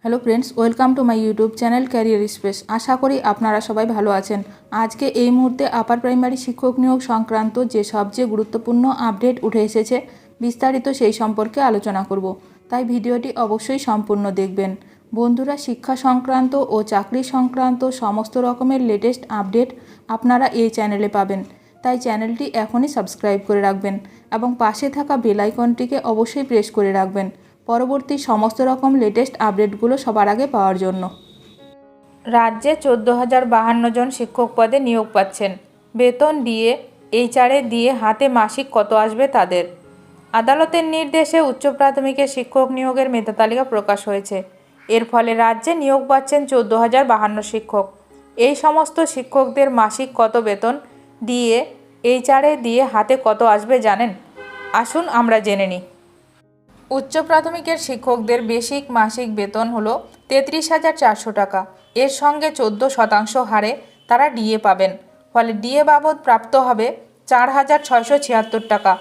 Hello friends, welcome to my YouTube channel career space. আশা করি আপনারা সবাই ভালো আছেন। আজকে এই মুহূর্তে আপার প্রাইমারি শিক্ষক নিয়োগ সংক্রান্ত যে সবচেয়ে গুরুত্বপূর্ণ আপডেট উঠে এসেছে, বিস্তারিত সেই সম্পর্কে আলোচনা করব। তাই ভিডিওটি অবশ্যই সম্পূর্ণ দেখবেন। বন্ধুরা, শিক্ষা সংক্রান্ত ও চাকরি সংক্রান্ত সমস্ত রকমের লেটেস্ট আপডেট আপনারা এই চ্যানেলে পাবেন। তাই চ্যানেলটি এখনই সাবস্ক্রাইব করে রাখবেন এবং পাশে থাকা বেল আইকনটিকে অবশ্যই প্রেস করে রাখবেন পরবর্তী সমস্ত রকম লেটেস্ট আপডেটগুলো সবার আগে পাওয়ার জন্য। রাজ্যে 14,052 জন শিক্ষক পদে নিয়োগ পাচ্ছেন। বেতন দিয়ে এইচআরএ দিয়ে হাতে মাসিক কত আসবে তাদের। আদালতের নির্দেশে উচ্চ প্রাথমিকের শিক্ষক নিয়োগের মেধা তালিকা প্রকাশ হয়েছে। এর ফলে রাজ্যে নিয়োগ পাচ্ছেন 14,052 শিক্ষক। এই সমস্ত শিক্ষকদের মাসিক কত বেতন দিয়ে এইচআরএ দিয়ে হাতে কত আসবে জানেন? আসুন আমরা জেনে নিই। উচ্চ প্রাথমিকের শিক্ষকদের বেসিক মাসিক বেতন হলো 33,400 টাকা। এর সঙ্গে 14% হারে তারা ডিএ পাবেন। ফলে ডিএ বাবদ প্রাপ্ত হবে 4,676 টাকা।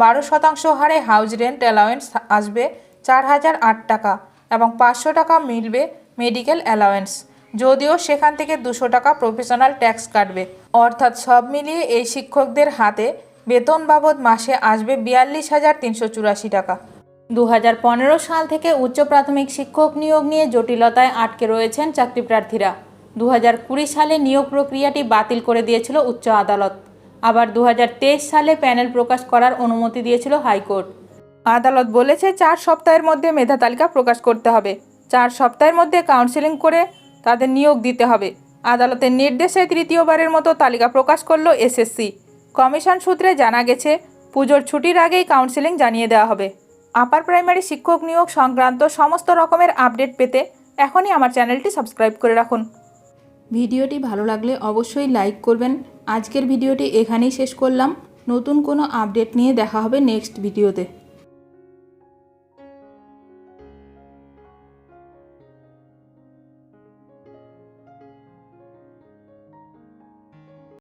12% হারে হাউস রেন্ট অ্যালাওয়েন্স আসবে 4,008 টাকা এবং 500 টাকা মিলবে মেডিকেল অ্যালাওয়েন্স, যদিও সেখান থেকে 200 টাকা প্রফেশনাল ট্যাক্স কাটবে। অর্থাৎ সব মিলিয়ে এই শিক্ষকদের হাতে বেতন বাবদ মাসে আসবে 42,384 টাকা। 2015 সাল থেকে উচ্চ প্রাথমিক শিক্ষক নিয়োগ নিয়ে জটিলতায় আটকে রয়েছেন চাকরি প্রার্থীরা। 2020 সালে নিয়োগ প্রক্রিয়াটি বাতিল করে দিয়েছিল উচ্চ আদালত। আবার 2023 সালে প্যানেল প্রকাশ করার অনুমতি দিয়েছিল হাইকোর্ট। আদালত বলেছে 4 সপ্তাহের মধ্যে মেধা তালিকা প্রকাশ করতে হবে। 4 সপ্তাহের মধ্যে কাউন্সেলিং করে তাদের নিয়োগ দিতে হবে। আদালতের নির্দেশে তৃতীয়বারের মতো তালিকা প্রকাশ করল এসএসসি। কমিশন সূত্রে জানা গেছে পুজোর ছুটির আগেই কাউন্সেলিং জানিয়ে দেওয়া হবে। আপার প্রাইমারি শিক্ষক নিয়োগ সংক্রান্ত সমস্ত রকমের আপডেট পেতে এখনই আমার চ্যানেলটি সাবস্ক্রাইব করে রাখুন। ভিডিওটি ভালো লাগলে অবশ্যই লাইক করবেন। আজকের ভিডিওটি এখানেই শেষ করলাম। নতুন কোনো আপডেট নিয়ে দেখা হবে নেক্সট ভিডিওতে।